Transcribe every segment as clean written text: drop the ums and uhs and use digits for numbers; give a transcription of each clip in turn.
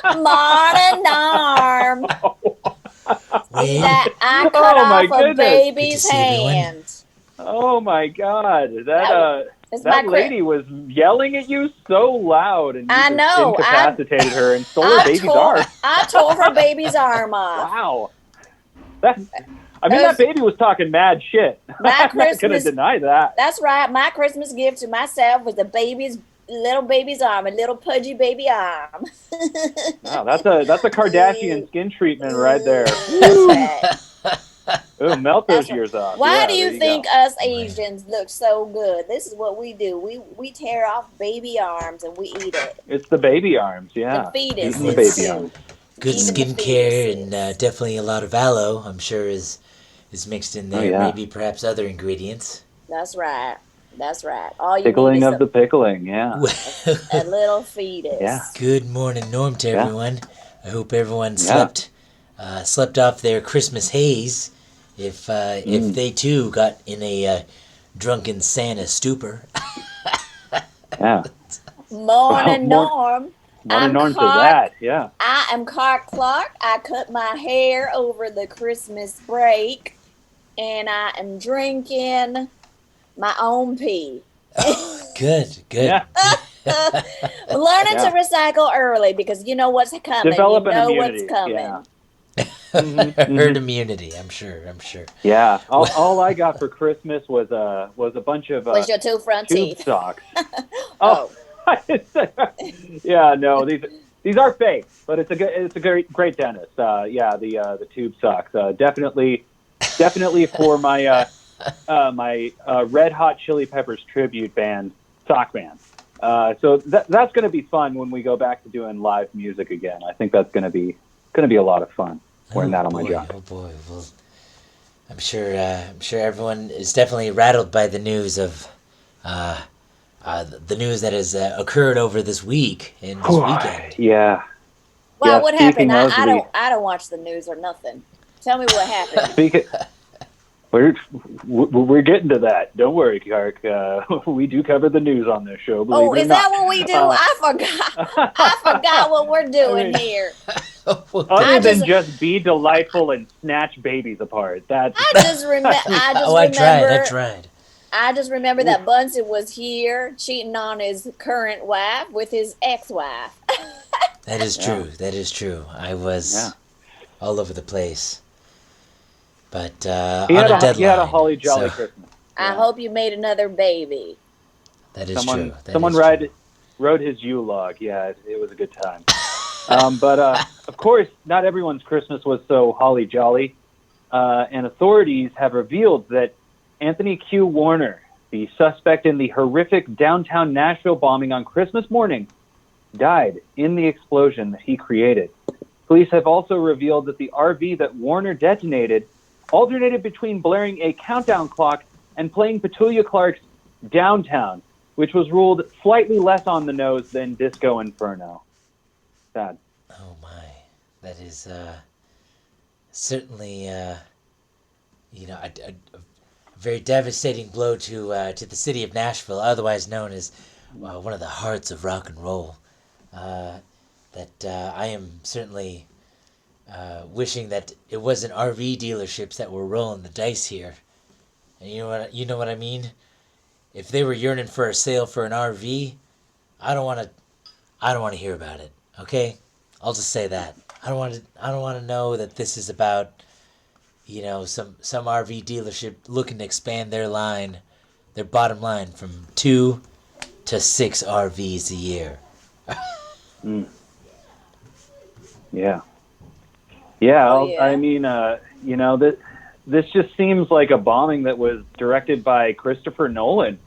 Mornin Norm. Well, That I cut Oh my off a goodness. good to baby's see everyone. hand. Oh my God. That is my That lady was yelling at you so loud, and you I just know. incapacitated her and stole her baby's arm. I tore her baby's arm off. Wow. That I mean, That that was baby was talking mad shit. my I'm not gonna Christmas. deny that. That's right. My Christmas gift to myself was little baby's arm, a little pudgy baby arm. Wow, that's a Kardashian skin treatment right there. That's Woo! right. Ooh, melt those That's right. ears off. Why Yeah, do there you you think go. us Well, Asians look so good? This is what we do. We tear off baby arms and we eat it. It's the baby arms. The Yeah, eating the fetuses baby it's too. arms. good Even the skincare and fetuses. definitely a lot of aloe. I'm sure is mixed in Oh there. yeah, Maybe perhaps other ingredients. That's right. That's right. All you need pickling is of the pickling. Yeah, Well, a little yeah, fetus. good morning, Norm, to yeah, everyone. I hope everyone yeah. slept off their Christmas haze. If Mm, they too got in a drunken Santa stupor. yeah. Well, Morning Norm. morning I'm norm to Clark. that. Yeah. I am Clark. I cut my hair over the Christmas break and I am drinking my own pee. Good, good. Yeah, Learning to yeah. recycle early because you know what's coming. You Develop an know what's immunity. Yeah. coming. Hmm. Herd immunity. I'm sure. I'm sure. Yeah. Well, All I got for Christmas was a bunch of Was your two front tube teeth? socks. Oh, Oh, yeah. No, these are fake, but it's a great dentist. Yeah, the tube socks. Definitely for my Red Hot Chili Peppers tribute band, Sock Band. So that's going to be fun when we go back to doing live music again. I think that's going to be a lot of fun wearing oh that on my boy, job. oh boy. Well, I'm sure. I'm sure everyone is definitely rattled by the news of the news that has occurred over this week and this Whew, weekend. yeah, well, yeah. what happened? Speaking of the I don't watch the news or nothing. Tell me what happened. speak we're getting to that. Don't worry, Clark. We do cover the news on this show, believe Oh, it or is that not. what we do? Uh, I forgot. I forgot what we're I doing mean, here. other I than just just be delightful and snatch babies apart, that's Oh, I tried. I tried. I just remember oof, that Bunsen was here cheating on his current wife with his ex-wife. That is yeah, true. That is true. I yeah. was all over the place, but He on had a a deadline. holly jolly So Christmas. I Yeah. hope you made another baby. that is true. That Someone is true. wrote his U log. Yeah, it was a good time. But of course, not everyone's Christmas was so holly jolly. And authorities have revealed that Anthony Q. Warner, the suspect in the horrific downtown Nashville bombing on Christmas morning, died in the explosion that he created. Police have also revealed that the RV that Warner detonated alternated between blaring a countdown clock and playing Petulia Clark's Downtown, which was ruled slightly less on the nose than Disco Inferno. Sad. Oh my, that is certainly a very devastating blow to the city of Nashville, otherwise known as one of the hearts of rock and roll. That I am certainly wishing that it wasn't RV dealerships that were rolling the dice here. And you know what I mean. If they were yearning for a sale for an RV, I don't want to I don't want to hear about it. Okay, I'll just say that. I don't want to know that this is about some RV dealership looking to expand their bottom line from 2 to 6 RVs a year. Mm, yeah. Yeah, Oh I yeah. mean, this just seems like a bombing that was directed by Christopher Nolan.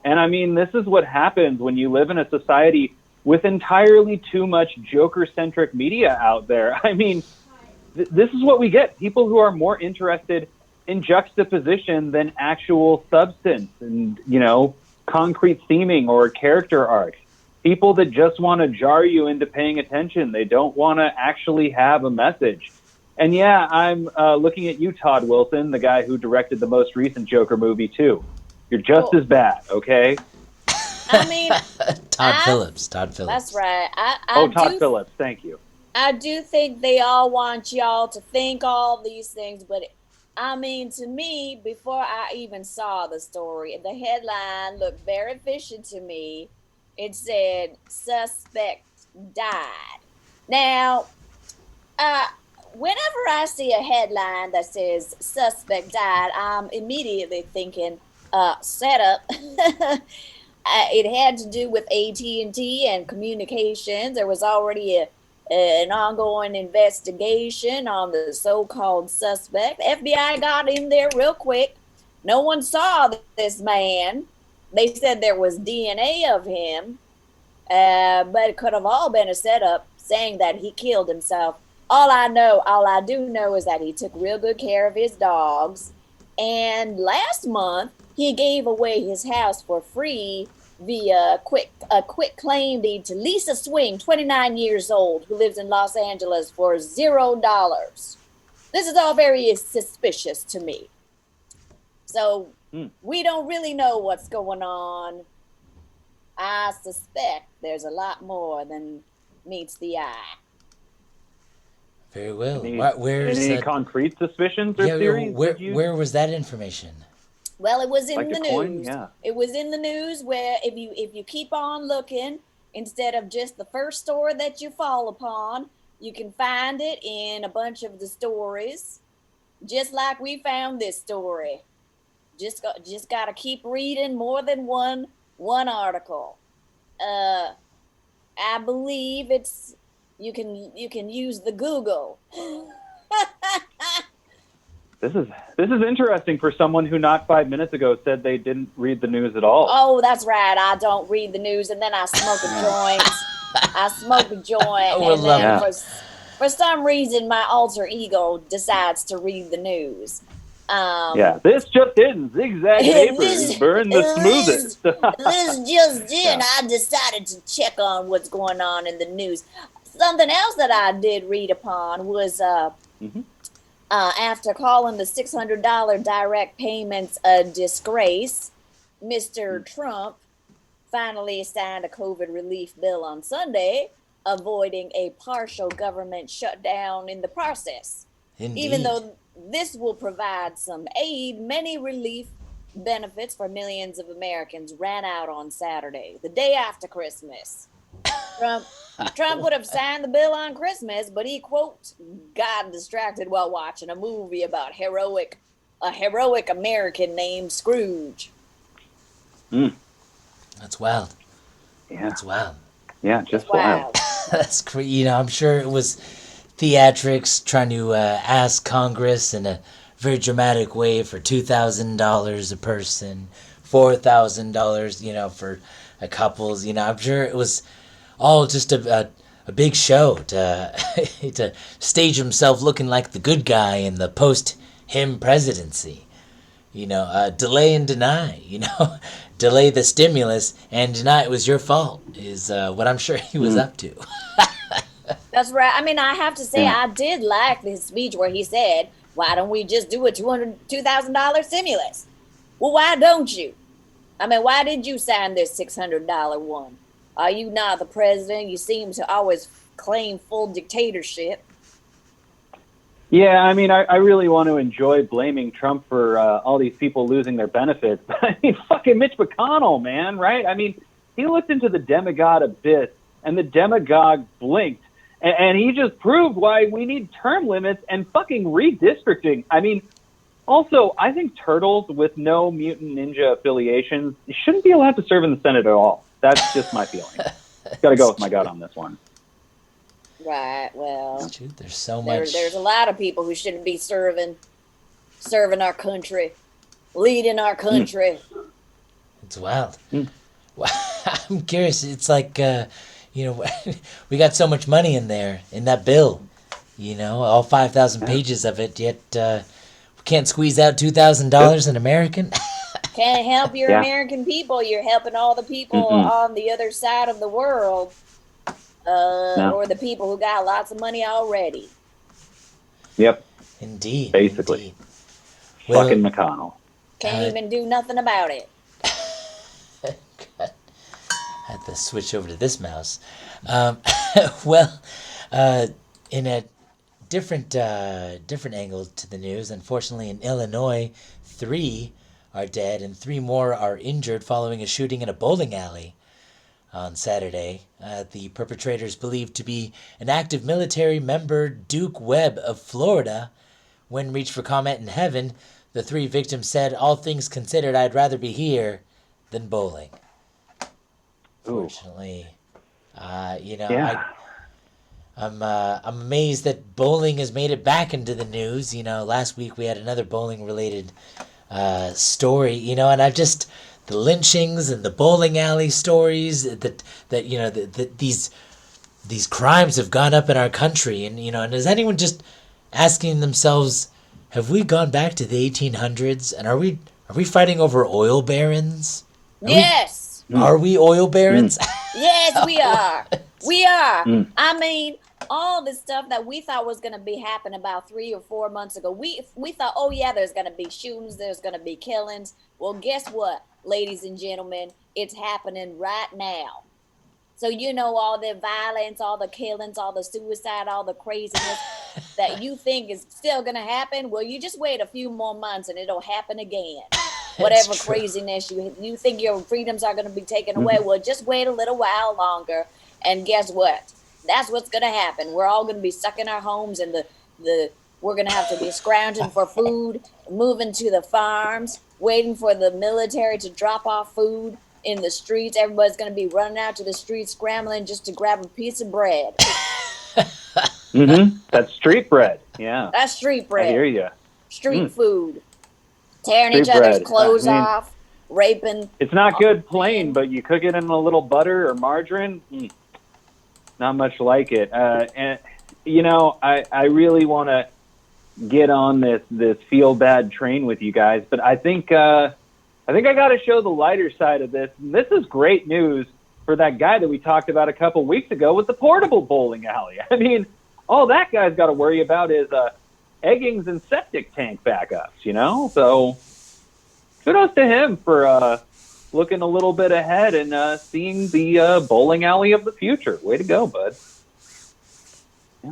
And I mean, this is what happens when you live in a society with entirely too much Joker-centric media out there. I mean, this is what we get. People who are more interested in juxtaposition than actual substance and, concrete theming or character arcs. People that just want to jar you into paying attention. They don't want to actually have a message. And yeah, I'm looking at you, Todd Wilson, the guy who directed the most recent Joker movie, too. You're just Well, as bad, okay? I mean, Todd I Phillips. Todd that's Phillips. right. Oh, Todd Phillips. Thank you. I do think they all want y'all to think all these things, but I mean, to me, before I even saw the story, the headline looked very fishy to me. It said, suspect died. Now, uh, whenever I see a headline that says suspect died, I'm immediately thinking, setup. It had to do with AT&T and communications. There was already an ongoing investigation on the so-called suspect. FBI got in there real quick. No one saw this man. They said there was DNA of him, but it could have all been a setup saying that he killed himself. All I do know is that he took real good care of his dogs. And last month, he gave away his house for free via a quick claim deed to Lisa Swing, 29 years old, who lives in Los Angeles for $0. This is all very suspicious to me. So Hmm. we don't really know what's going on. I suspect there's a lot more than meets the eye. Very well. Any Where's any that? concrete suspicions or Yeah, theories that you where was that information? Well, it was like in to the coin? news. Yeah. It was in the news where if you keep on looking instead of just the first story that you fall upon, you can find it in a bunch of the stories, just like we found this story. Just got to keep reading more than one article. Uh I believe it's you can use the Google. This is interesting for someone who not 5 minutes ago said they didn't read the news at all. Oh, that's right. I don't read the news, and then I smoke a Yeah. joint. I smoke a joint, Oh, we're and then loving Yeah. it. for some reason, my alter ego decides to read the news. Yeah. Um, This just in: zigzag paper is burned the smoothest. this just in. Yeah. I decided to check on what's going on in the news. Something else that I did read upon was Hmm. after calling the $600 direct payments a disgrace, Mr. Trump finally signed a COVID relief bill on Sunday, avoiding a partial government shutdown in the process. Even Indeed. though this will provide some aid, many relief benefits for millions of Americans ran out on Saturday, the day after Christmas. Trump Trump would have signed the bill on Christmas, but he quote got distracted while watching a movie about a heroic American named Scrooge. Mm. That's wild. Yeah. That's wild. Yeah. It's Just wild. wild. That's crazy. You know, I'm sure it was theatrics trying to ask Congress in a very dramatic way for $2,000 a person, $4,000, you know, for a couples. You know, I'm sure it was all just a big show to to stage himself looking like the good guy in the post him presidency. You know, delay and deny. You know, delay the stimulus and deny it was your fault is what I'm sure he was Mm. up to. That's right. I mean, I have to say, Yeah. I did like his speech where he said, "Why don't we just do a $2,000 stimulus?" Well, why don't you? I mean, why did you sign this $600 one? Are you not the president? You seem to always claim full dictatorship. Yeah, I mean, I really want to enjoy blaming Trump for all these people losing their benefits. But I mean, fucking Mitch McConnell, man, right? I mean, he looked into the demagogue abyss, and the demagogue blinked. And he just proved why we need term limits and fucking redistricting. I mean, also, I think turtles with no mutant ninja affiliations shouldn't be allowed to serve in the Senate at all. That's just my feeling. Got to go with my gut on this one. Right. Yeah. Well, Dude, there's so there's much. a lot of people who shouldn't be serving our country, leading our Mm. country. It's wild. Mm. I'm curious. It's like, you know, we got so much money in there in that bill. You know, all 5,000 Yeah. pages of it. Yet we can't squeeze out Just, $2,000 an American. Can't help your yeah. American people. You're helping all the people Mm-mm. on the other side of the world, No. or the people who got lots of money already. Yep. Indeed, Basically. indeed. Fucking Well, McConnell. Can't uh, even do nothing about it. had to switch over to this mouse. Um, well, uh, in a different angle to the news, unfortunately, in Illinois, 3 are dead and 3 more are injured following a shooting in a bowling alley on Saturday. The perpetrator is believed to be an active military member, Duke Webb of Florida. When reached for comment in heaven, the 3 victims said, "All things considered, I'd rather be here than bowling." Ooh, Fortunately, yeah. I'm amazed that bowling has made it back into the news. Last week we had another bowling related story. And I've just the lynchings and the bowling alley stories that these crimes have gone up in our country, and is anyone just asking themselves, have we gone back to the 1800s, and are we fighting over oil barons? Are we Yes. Mm, are we oil mm, barons? Yes, we are. We are. mm. I mean, all the stuff that we thought was going to be happening about 3 or 4 months ago. We thought, oh yeah, there's going to be shootings, there's going to be killings. Well, guess what, ladies and gentlemen, it's happening right now. So all the violence, all the killings, all the suicide, all the craziness that you think is still going to happen. Well, you just wait a few more months and it'll happen again. It's Whatever true. craziness you think your freedoms are going to be taken away, Mhm. well, just wait a little while longer, and guess what? That's what's going to happen. We're all going to be stuck in our homes, and the we're going to have to be scrounging for food, moving to the farms, waiting for the military to drop off food in the streets. Everybody's going to be running out to the streets, scrambling just to grab a piece of bread. That's street bread. Yeah, That's street I hear bread, you. street Mm. food, tearing each Street other's bread. I clothes mean, off, raping it's not good plain, men. but you cook it in a little butter or margarine. Not much like it. And I really want to get on this feel bad train with you guys, but I think I got to show the lighter side of this. And this is great news for that guy that we talked about a couple weeks ago with the portable bowling alley. I mean, all that guy's got to worry about is eggings and septic tank backups. So kudos to him for looking a little bit ahead and seeing the bowling alley of the future. Way to go, bud. Yeah.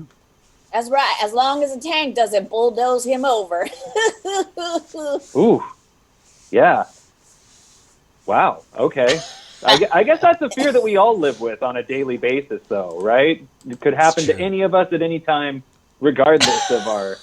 That's right. As long as the tank doesn't bulldoze him over. Ooh, yeah. Wow. Okay. I guess that's a fear that we all live with on a daily basis, though, right? It could It's happen to true. any of us at any time, regardless of our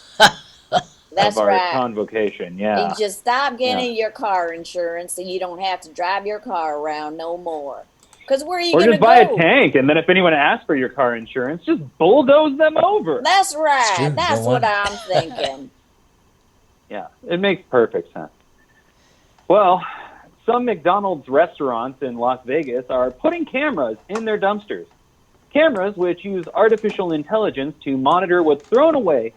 That's right. convocation. You Yeah. just stop Yeah. getting your car insurance, and you don't have to drive your car around no more. Because where are you Or going just to buy a go? tank, and then if anyone asks for your car insurance, just bulldoze them over. That's It's right. true. You don't That's what want I'm it. thinking. Yeah, it makes perfect sense. Well, some McDonald's restaurants in Las Vegas are putting cameras in their dumpsters. Cameras which use artificial intelligence to monitor what's thrown away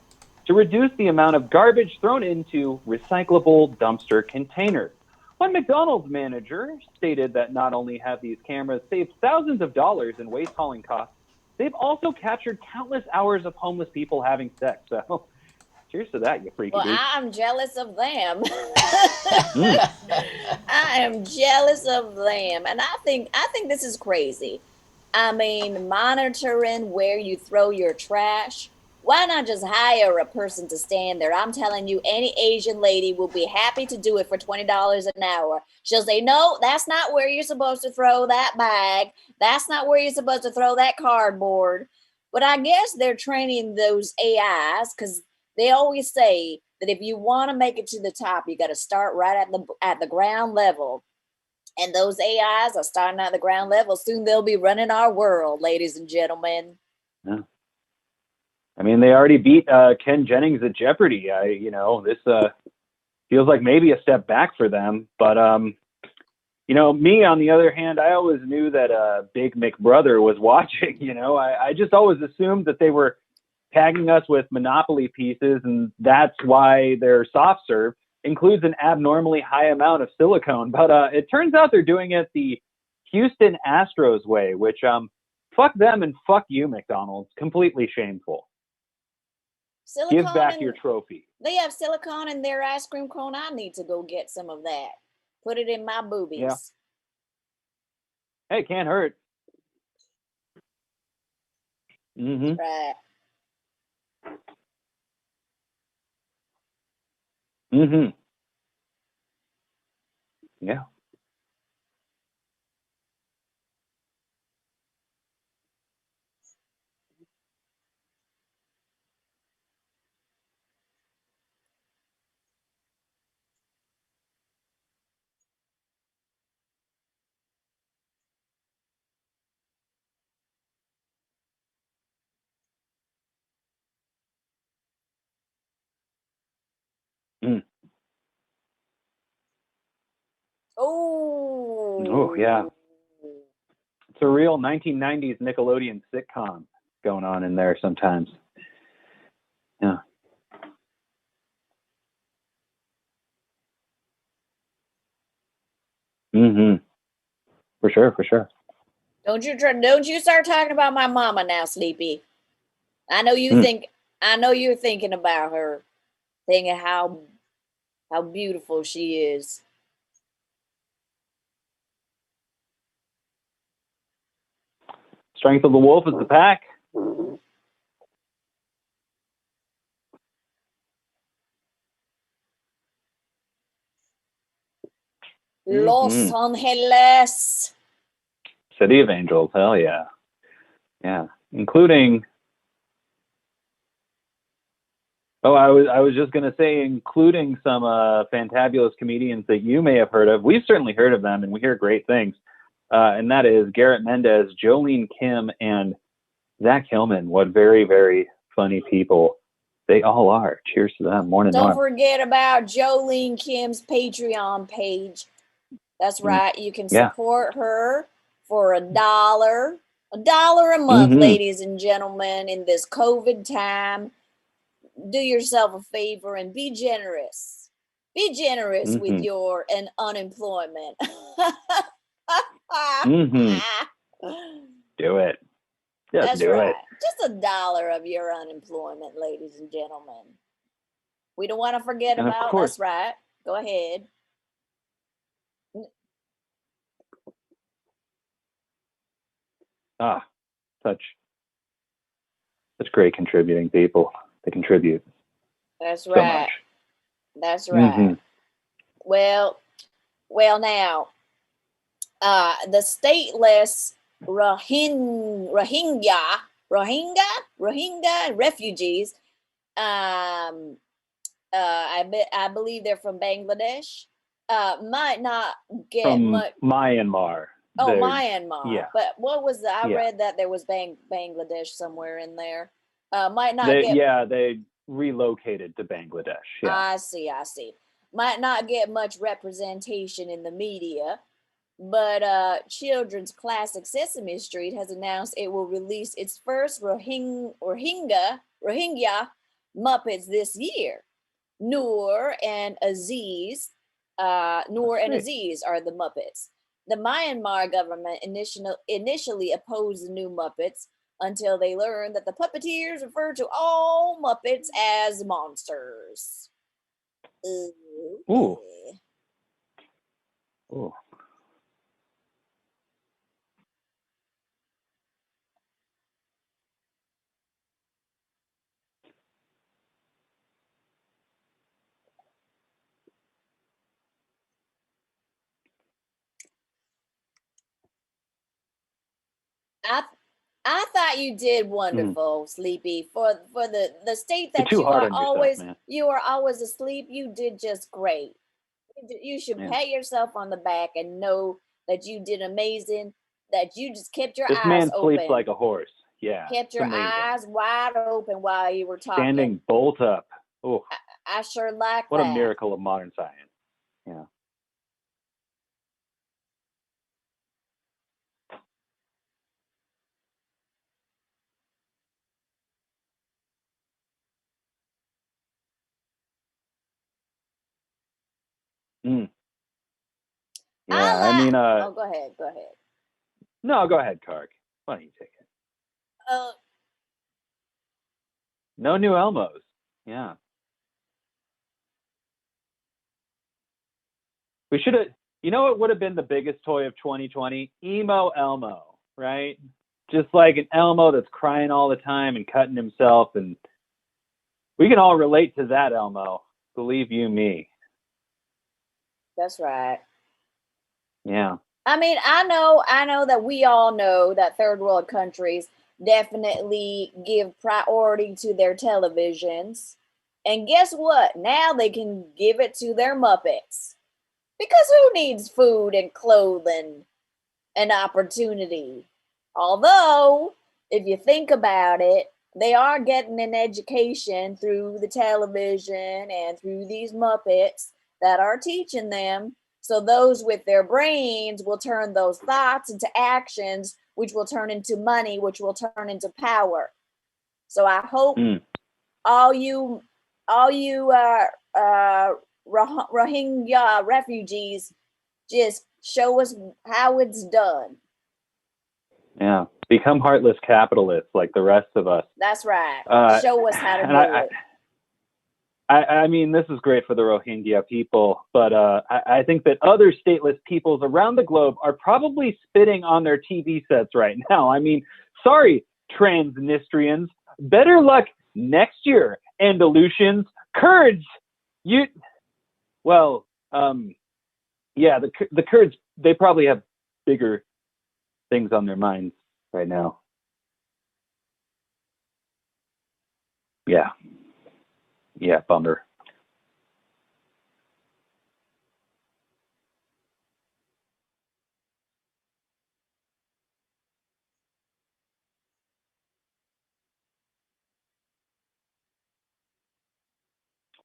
to reduce the amount of garbage thrown into recyclable dumpster containers. One McDonald's manager stated that not only have these cameras saved thousands of dollars in waste hauling costs, they've also captured countless hours of homeless people having sex. So, cheers to that, you freaky Well, deaks. I'm jealous of them. Mm. I am jealous of them. And I think this is crazy. I mean, monitoring where you throw your trash. Why not just hire a person to stand there? I'm telling you, any Asian lady will be happy to do it for $20 an hour. She'll say, no, that's not where you're supposed to throw that bag. That's not where you're supposed to throw that cardboard. But I guess they're training those AIs because they always say that if you want to make it to the top, you got to start right at the ground level. And those AIs are starting at the ground level. Soon they'll be running our world, ladies and gentlemen. Yeah. I mean, they already beat Ken Jennings at Jeopardy. This feels like maybe a step back for them. But me on the other hand, I always knew that Big McBrother was watching. I just always assumed that they were tagging us with Monopoly pieces, and that's why their soft serve includes an abnormally high amount of silicone. But it turns out they're doing it the Houston Astros way, which fuck them and fuck you, McDonald's. Completely shameful. Give Silicone back your and trophy. they have silicone in their ice cream cone. I need to go get some of that. Put it in my Yeah. boobies. Hey, can't hurt. Mm-hmm. Right. Mm-hmm. Yeah. Mm. Oh, yeah. Oh. It's a real 1990s Nickelodeon sitcom going on in there sometimes. Yeah. Mm-hmm. For sure. For sure. Don't you start talking about my mama now, Sleepy. I know you Mm. think I know you're thinking about her, thinking how beautiful she is. Strength of the wolf is the pack. Los Mm-hmm. Angeles. City of Angels. Hell yeah. Yeah. Including. Oh, I was just gonna say, including some fantabulous comedians that you may have heard of. We've certainly heard of them, and we hear great things. And that is Garrett Mendez, Jolene Kim, and Zach Hillman. What very, very funny people they all are. Cheers to them. Morning Don't Norm. forget about Jolene Kim's Patreon page. That's Mm. right. You can Yeah. support her for $1 a month, Mm-hmm. ladies and gentlemen, in this COVID time. Do yourself a favor and be generous. Be generous with Mm-hmm. your unemployment. Mm-hmm. Do it. Just That's do it. right. Just $1 of your unemployment, ladies and gentlemen. We don't want to forget And of about. course, That's right. Go ahead. ah, such such great contributing people. They contribute That's so much. right. That's right. Mm-hmm. Well, now, the stateless Rohingya refugees. Um, I believe they're from Bangladesh. Might not get From much. Myanmar. Oh, They're Myanmar. yeah, But what was the? I yeah. read that there was Bangladesh somewhere in there. Might not They get. yeah, they relocated to Bangladesh. Yeah. I see. I see. Might not get much representation in the media, but children's classic Sesame Street has announced it will release its first Rohingya Muppets this year. Noor and Great. Aziz are the Muppets. The Myanmar government initially opposed the new Muppets until they learned that the puppeteers refer to all Muppets as monsters. Ooh. Okay. Ooh. I I thought you did Mm. wonderful, Sleepy. For the state You're that too hard on yourself, man. you are always asleep. You did just great. You should Yeah. pat yourself on the back and know that you did amazing. That you just kept your This eyes man sleeps open, like a horse. Yeah. kept It's your amazing. eyes wide open while you were talking. Standing bolt up. Oh, I sure like what a that. miracle of modern science. Yeah. Mm. I Yeah. I like. mean, Oh, go ahead. Go ahead. no, go ahead, Kark. Why don't you take it? Uh, No new Elmos. Yeah. We should have. You know what would have been the biggest toy of 2020? Emo Elmo, right? Just like an Elmo that's crying all the time and cutting himself, and we can all relate to that Elmo. Believe you me. That's right. Yeah. I mean, I know that we all know that third world countries definitely give priority to their televisions. And guess what? Now they can give it to their Muppets. Because who needs food and clothing and opportunity? Although, if you think about it, they are getting an education through the television and through these Muppets that are teaching them. So, those with their brains will turn those thoughts into actions, which will turn into money, which will turn into power. So, I hope Mm. all you, all you Rohingya refugees just show us how it's done. Yeah. Become heartless capitalists like the rest of us. That's right. Uh, Show us how to and do it. I mean, this is great for the Rohingya people, but I think that other stateless peoples around the globe are probably spitting on their TV sets right now. I mean, sorry, Transnistrians. Better luck next year, Andalusians, Kurds. You, well, yeah, the Kurds, they probably have bigger things on their minds right now. Yeah, yeah, bummer.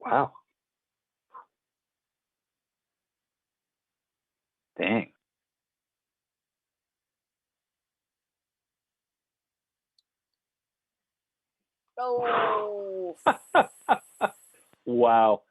Wow, dang. Oh, Wow.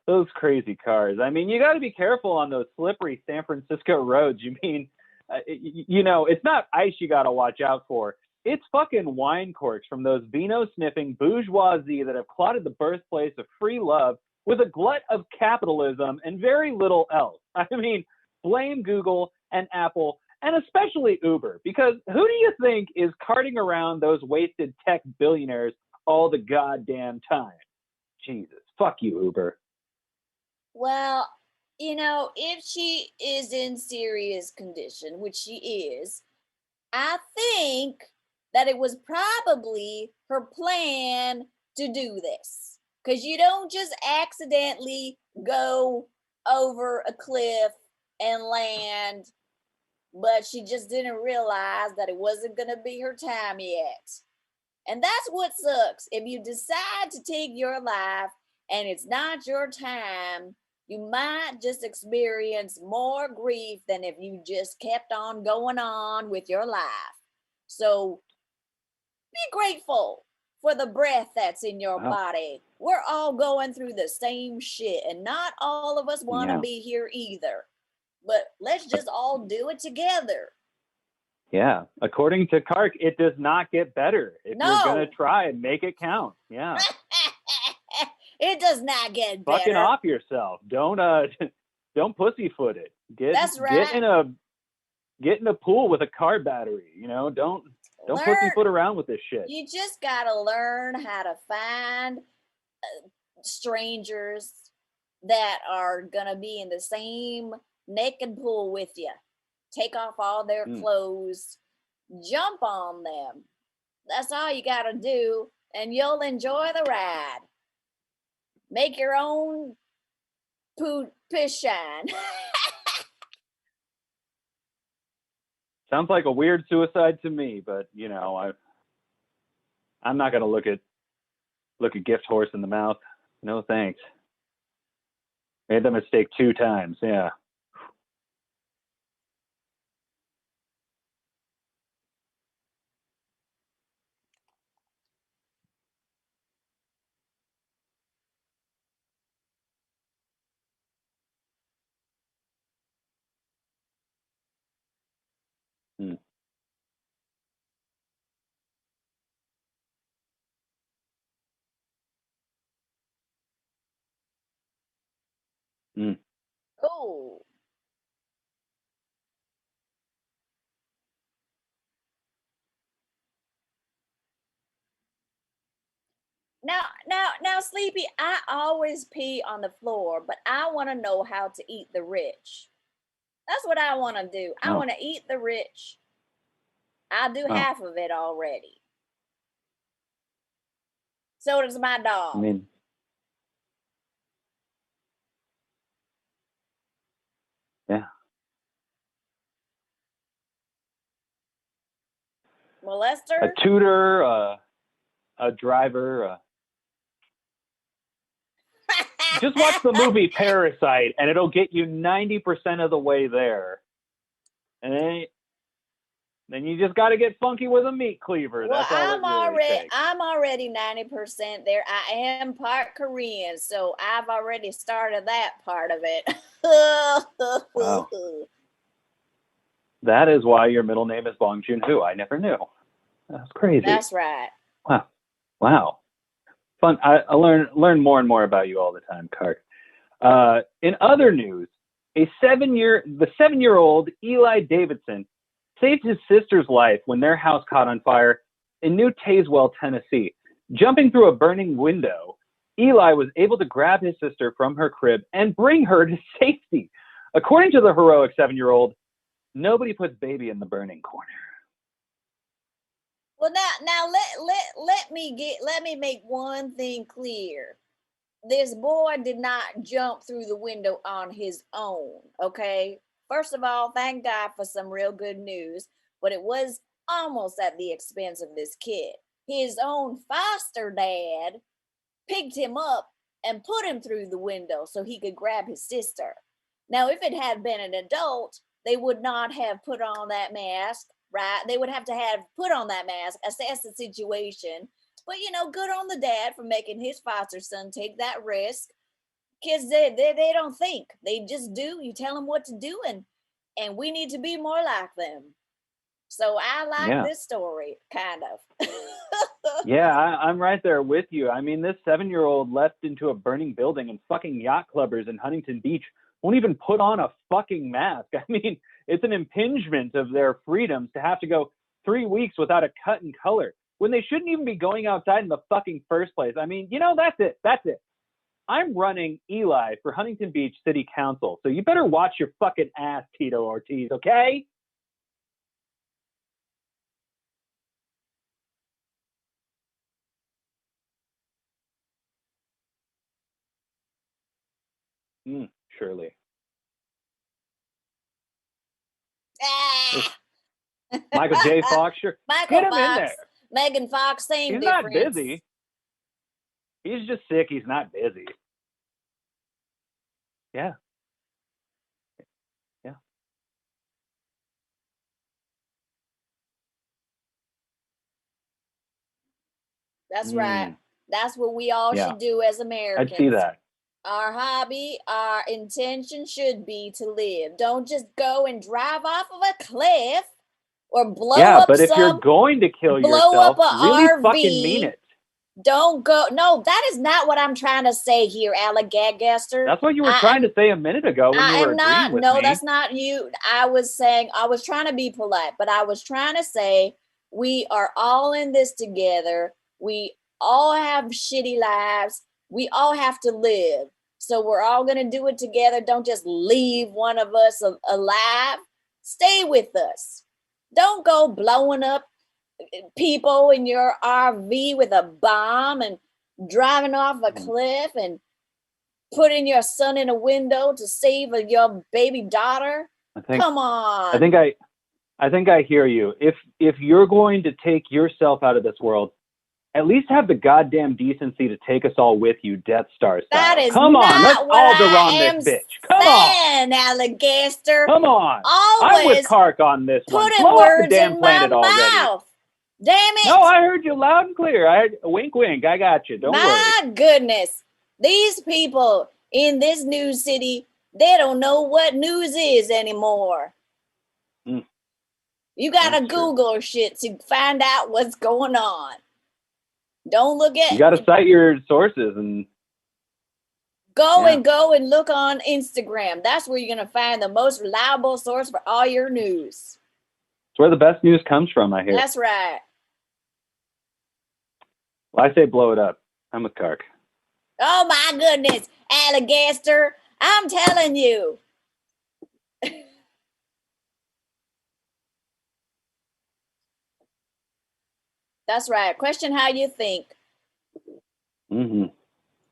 Those crazy cars. I mean, you got to be careful on those slippery San Francisco roads. You mean, it's not ice you got to watch out for. It's fucking wine corks from those vino sniffing bourgeoisie that have clotted the birthplace of free love with a glut of capitalism and very little else. I mean, blame Google and Apple and especially Uber, because who do you think is carting around those wasted tech billionaires all the goddamn time? Jesus, fuck you, Uber. well, if she is in serious condition, which she is, I think that it was probably her plan to do this. Because you don't just accidentally go over a cliff and land, but she just didn't realize that it wasn't going to be her time yet. And that's what sucks. If you decide to take your life and it's not your time, you might just experience more grief than if you just kept on going on with your life. So be grateful for the breath that's in your Wow. body. We're all going through the same shit, and not all of us want to Yeah. be here either. But let's just all do it together. Yeah. According to Kark, it does not get better if you're going to No, try and make it count. Yeah. it does not get Fucking better. off yourself. Don't don't pussyfoot it. Get That's get right. in a get in a pool with a car battery, don't Learn. pussyfoot around with this shit. You just gotta learn how to find strangers that are gonna be in the same naked pool with you. Take off all their Mm. clothes, jump on them. That's all you gotta do, and you'll enjoy the ride. Make your own poo piss shine. Sounds like a weird suicide to me, but I'm not going to look a gift horse in the mouth. No thanks. Made the mistake 2 times. Yeah. Mm. Mm. Oh. Now, Sleepy, I always pee on the floor, but I want to know how to eat the rich. That's what I want to do. I Oh, want to eat the rich. I do oh. half of it already. So does my I dog. mean, yeah. A Molester? tutor, a driver. Just watch the movie Parasite, and it'll get you 90% of the way there. And then you just got to get funky with a meat cleaver. Well, That's all it really takes. I'm already 90% there. I am part Korean, so I've already started that part of it. Wow. That is why your middle name is Bong Joon-ho. I never knew. That's crazy. That's right. Wow. Fun. I learn more and more about you all the time, Cart. In other news, the 7-year-old Eli Davidson saved his sister's life when their house caught on fire in New Tazewell, Tennessee. Jumping through a burning window, Eli was able to grab his sister from her crib and bring her to safety. According to the heroic 7-year-old, nobody puts baby in the burning corner. Well, now let me make one thing clear. This boy did not jump through the window on his own. Okay. First of all, thank God for some real good news, but it was almost at the expense of this kid. His own foster dad picked him up and put him through the window so he could grab his sister. Now, if it had been an adult, they would not have put on that mask, right? They would have to have put on that mask, assess the situation. But good on the dad for making his foster son take that risk. Kids, they don't think; they just do. You tell them what to do, and we need to be more like them. So I like Yeah. this story, kind of. Yeah, I'm right there with you. I mean, this 7-year-old left into a burning building, and fucking yacht clubbers in Huntington Beach won't even put on a fucking mask. I mean, it's an impingement of their freedoms to have to go 3 weeks without a cut in color when they shouldn't even be going outside in the fucking first place. I mean, that's it. That's it. I'm running Eli for Huntington Beach City Council, so you better watch your fucking ass, Tito Ortiz, okay? Surely. Ah! Michael J. Fox, sure. Get Michael him in Fox, there. Megan Fox, same He's not difference. busy. He's just sick. He's not busy. Yeah. Yeah. That's right. That's what we all Yeah. should do as I'd see Americans. that. Our hobby, our intention should be to live. Don't just go and drive off of a cliff or Yeah, but if you're going to kill blow up yourself, a really fucking mean RV. it. Don't go. No, that is not what I'm trying to say here, Alligaster. That's what you were trying to say a minute ago when you I were am agreeing not. with No, me. that's not you. I was saying, I was trying to be polite, but I was trying to say we are all in this together. We all have shitty lives. We all have to live. So we're all going to do it together. Don't just leave one of us alive. Stay with us. Don't go blowing up people in your RV with a bomb and driving off a cliff and putting your son in a window to save your baby daughter. Come on. I think I hear you. If you're going to take yourself out of this world, at least have the goddamn decency to take us all with you, Death Star style. That is Come on, let's Alderaan this bitch. Come on, Alligaster. Come on. Always I'm with Kark on this one. putting Blow up the words damn in planet my already. mouth. Damn it. No, I heard you loud and clear. Wink, wink. I got you. Don't worry. My goodness. These people in this news city, they don't know what news is anymore. You gotta Google shit to find out what's going on. Don't look at. You got to cite your sources and go and look on Instagram. That's where you're gonna find the most reliable source for all your news. It's where the best news comes from, I hear. That's right. Well, I say blow it up. I'm with Kark. Oh my goodness, alligator! I'm telling you. That's right. Question how you think. Mm-hmm.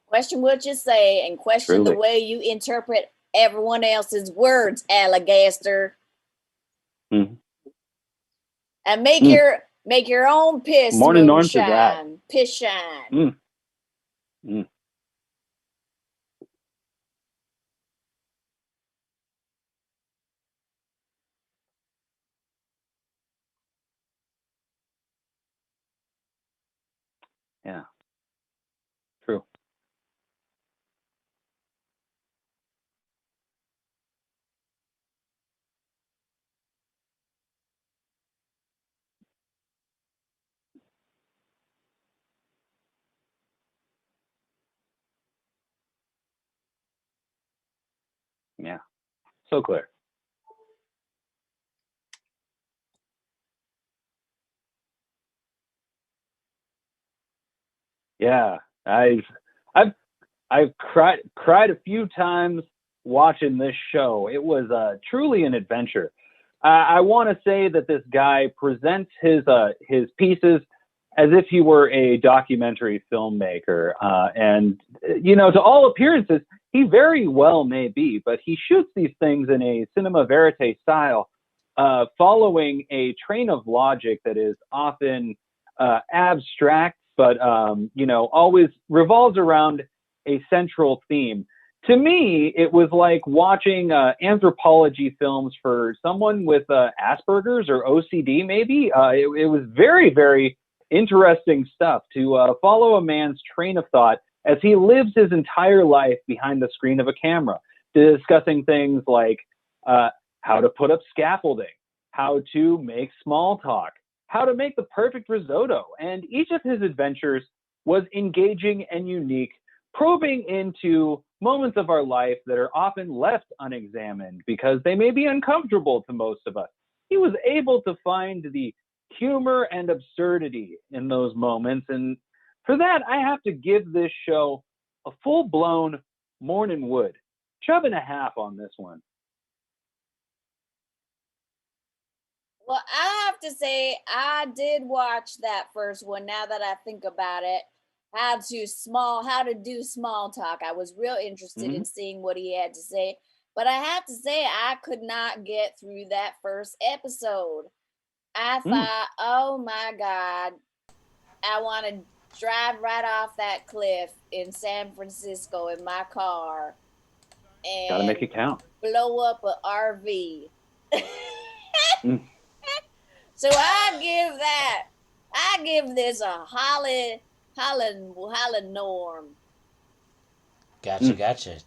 Question what you say, and question the Truly. way you interpret everyone else's words, alligator. Mm-hmm. And Mm. make your own piss Morning Norm to that. moonshine. Piss shine. Mm. Mm. Yeah. True. Yeah. So clear. Yeah. I've I've cried a few times watching this show. It was truly an adventure. I want to say that this guy presents his pieces as if he were a documentary filmmaker, and to all appearances, he very well may be, but he shoots these things in a cinema verite style, following a train of logic that is often abstract, but always revolves around a central theme. To me, it was like watching anthropology films for someone with Asperger's or OCD, maybe. It was very, very interesting stuff to follow a man's train of thought as he lives his entire life behind the screen of a camera, discussing things like uh, how to put up scaffolding, how to make small talk, how to make the perfect risotto. And each of his adventures was engaging and unique, probing into moments of our life that are often left unexamined because they may be uncomfortable to most of us. He was able to find the humor and absurdity in those moments. And for that, I have to give this show a full blown Mornin Wood. Chub and a half on this one. Well, I have to say, I did watch that first one. Now that I think about it, how to do small talk. I was real interested Mm-hmm. in seeing what he had to say, but I have to say, I could not get through that first episode. I Mm. thought, oh my god, I want to drive right off that cliff in San Francisco in my car Got to make and it count. blow up a RV. Mm. So I give this a Holland Norm. Gotcha, Mm. gotcha.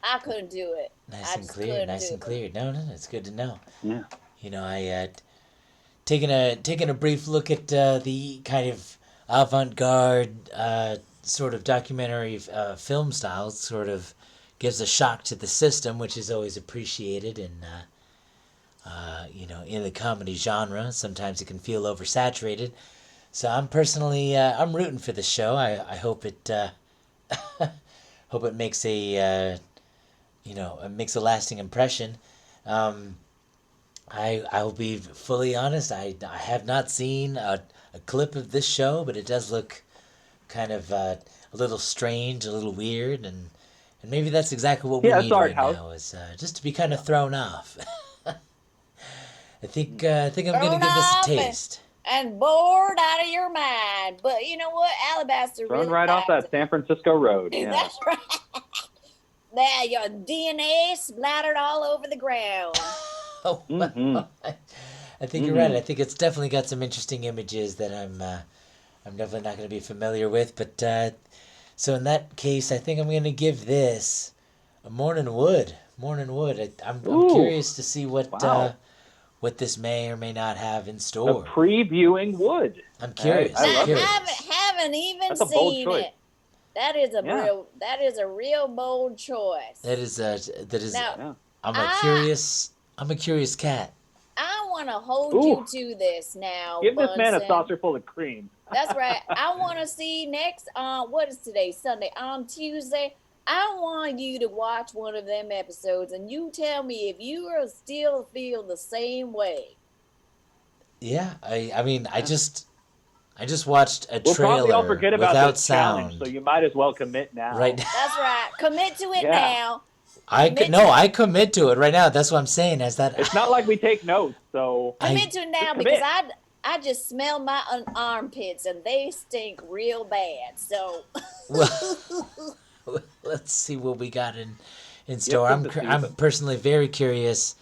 I couldn't do it. Nice I and just clear, couldn't nice do and it. clear. No, no, no, it's good to know. Yeah. I taking a brief look at the kind of avant-garde sort of documentary film style. Sort of gives a shock to the system, which is always appreciated in the comedy genre. Sometimes it can feel oversaturated. So I'm personally I'm rooting for the show. I hope it hope it makes it makes a lasting impression. Um, I will be fully honest. I have not seen a clip of this show, but it does look kind of a little strange, a little weird, and maybe that's exactly what we Yeah, it's need art right house. now is just to be kind of Yeah. thrown off. I think I'm gonna Thrown give this a off taste. and bored out of your mind. But you know what? Alabaster Thrown really right off liked that San Francisco road. it. Yeah. That's right. There, your DNA splattered all over the ground. Oh Mm-hmm. well, I think you're right. Mm-hmm. I think it's definitely got some interesting images that I'm definitely not going to be familiar with. But so in that case, I think I'm going to give this a Morning Wood. Morning Wood. I'm Ooh. curious to see Wow. what this may or may not have in A store. previewing wood. I'm I curious. I'm Now, love it. curious. haven't even That's a bold seen choice. it. Yeah. That is a real bold choice. That is Now, Yeah. I'm a I curious I'm a curious cat. I want to hold Ooh, you to this now, give this man a Bunsen. saucer full of cream. That's right. I want to see next. What is today? Sunday. On Tuesday, I want you to watch one of them episodes, and you tell me if you are still feel the same way. Yeah, I mean, I just watched a We'll probably all trailer forget about without this challenge, so sound you might as well commit right now. now. That's right. Commit to it Yeah. now. I could Commit no, to I commit to it right now. That's what I'm saying. Is that It's not like we take notes, so I commit to it just now because commit. I just smell my armpits and they stink real bad. So well, let's see what we got in store. Gift of the I'm season. personally very curious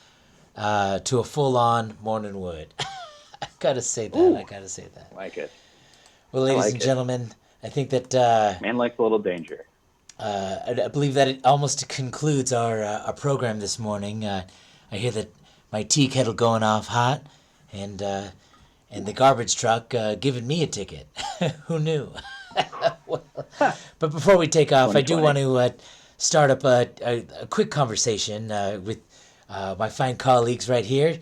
to a full on morning wood. I gotta say that. I Ooh, gotta say that. I like it. Well, I ladies and like it. gentlemen, I think that Man likes a little danger. I believe that it almost concludes our program this morning. I hear that my tea kettle going off hot, and the garbage truck giving me a ticket. Who knew? Well, but before we take off, I do 2020. want to start up a quick conversation with my fine colleagues right here.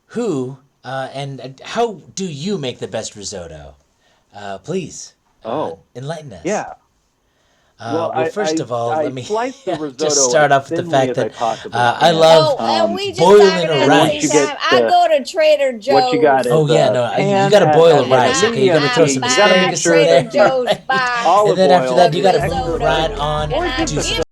Who and how do you make the best risotto? Please Oh, enlighten us. yeah. Well, Well, first of all, let I me slice the just risotto as start off with the thinly fact as I that possibly I can. love oh, and we just boiling talking a at And the once same you rice. get time. I go to Trader what you got Joe's is Oh yeah, a no, you pan got to boil a at and rice. at Okay, you got to I throw least some you got to make buy asparagus sure in that Trader there, it's Joe's right? box And olive then after oil, that, you of got to extra move risotto, right virgin, on and or I just to a get